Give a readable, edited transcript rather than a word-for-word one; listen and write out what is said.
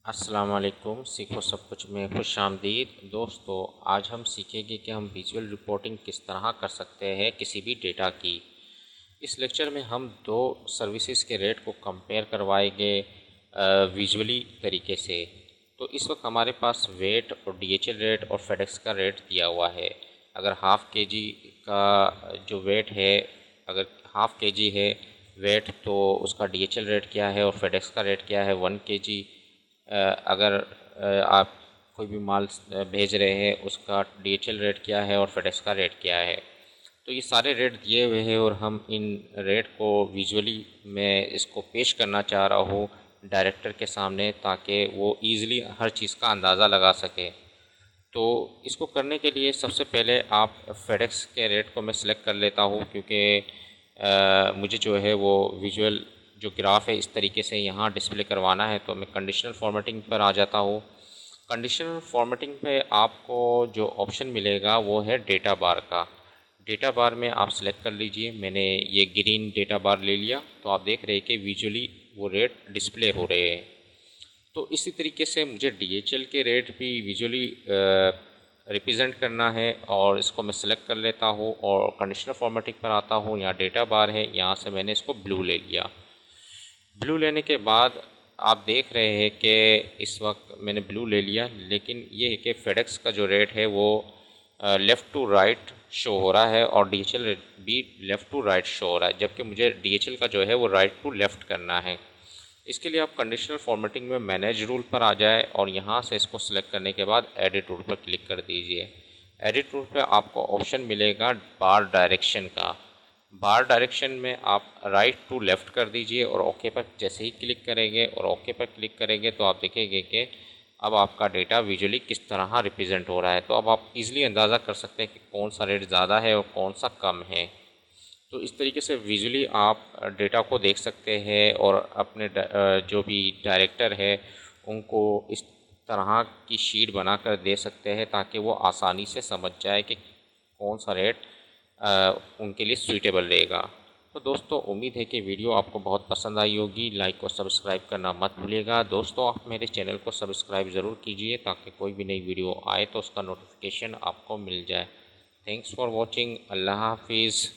अस्सलाम वालेकुम। सीखो सब कुछ में खुश आमदीद। दोस्तों, आज हम सीखेंगे कि हम विजुअल रिपोर्टिंग किस तरह कर सकते हैं किसी भी डेटा की। इस लेक्चर में हम दो सर्विसेज के रेट को कंपेयर करवाएंगे विजुअली तरीके से। तो इस वक्त हमारे पास वेट और डीएचएल रेट और फेडेक्स का रेट दिया हुआ है। अगर हाफ़ के जी का जो वेट है, अगर हाफ़ के जी है वेट, तो उसका डीएचएल रेट क्या है और फेडेक्स का रेट क्या है 1 kg। अगर आप कोई भी माल भेज रहे हैं, उसका डीएचएल रेट क्या है और फेडेक्स का रेट क्या है। तो ये सारे रेट दिए हुए हैं और हम इन रेट को विजुअली मैं इसको पेश करना चाह रहा हूँ डायरेक्टर के सामने, ताकि वो ईज़िली हर चीज़ का अंदाज़ा लगा सके। तो इसको करने के लिए सबसे पहले आप फेडेक्स के रेट को मैं सिलेक्ट कर लेता हूँ, क्योंकि मुझे जो है वो विजुअल जो ग्राफ है इस तरीके से यहाँ डिस्प्ले करवाना है। तो मैं कंडीशनल फॉर्मेटिंग पर आ जाता हूँ। कंडीशनल फॉर्मेटिंग पे आपको जो ऑप्शन मिलेगा वो है डेटा बार का। डेटा बार में आप सिलेक्ट कर लीजिए। मैंने ये ग्रीन डेटा बार ले लिया, तो आप देख रहे हैं कि विजुअली वो रेट डिस्प्ले हो रहे हैं। तो इसी तरीके से मुझे डीएचएल के रेट भी विजुअली रिप्रेजेंट करना है, और इसको मैं सिलेक्ट कर लेता हूँ और कंडीशनल फॉर्मेटिंग पर आता हूँ। यहाँ डेटा बार है, यहाँ से मैंने इसको ब्लू ले लिया। ब्लू लेने के बाद आप देख रहे हैं कि इस वक्त मैंने ब्लू ले लिया, लेकिन ये है कि फेडेक्स का जो रेट है वो लेफ़्ट टू राइट शो हो रहा है और डीएचएल रेट भी लेफ़्ट टू राइट शो हो रहा है, जबकि मुझे डीएचएल का जो है वो राइट टू लेफ़्ट करना है। इसके लिए आप कंडीशनल फॉर्मेटिंग में मैनेज रूल पर आ जाए और यहाँ से इसको सिलेक्ट करने के बाद एडिट रूल पर क्लिक कर दीजिए। एडिट रूल पर आपको ऑप्शन मिलेगा बार डायरेक्शन का। बार डायरेक्शन में आप राइट टू लेफ़्ट कर दीजिए और ओके पर जैसे ही क्लिक करेंगे और ओके पर क्लिक करेंगे तो आप देखेंगे कि अब आपका डेटा विजुअली किस तरह रिप्रेजेंट हो रहा है। तो अब आप इजीली अंदाज़ा कर सकते हैं कि कौन सा रेट ज़्यादा है और कौन सा कम है। तो इस तरीके से विजुअली आप डेटा को देख सकते हैं और अपने जो भी डायरेक्टर है उनको इस तरह की शीट बनाकर दे सकते हैं, ताकि वो आसानी से समझ जाए कि कौन सा रेट उनके लिए सूटेबल रहेगा। तो दोस्तों, उम्मीद है कि वीडियो आपको बहुत पसंद आई होगी। लाइक और सब्सक्राइब करना मत भूलिएगा। दोस्तों, आप मेरे चैनल को सब्सक्राइब ज़रूर कीजिए, ताकि कोई भी नई वीडियो आए तो उसका नोटिफिकेशन आपको मिल जाए। Thanks for watching. अल्लाह हाफिज़।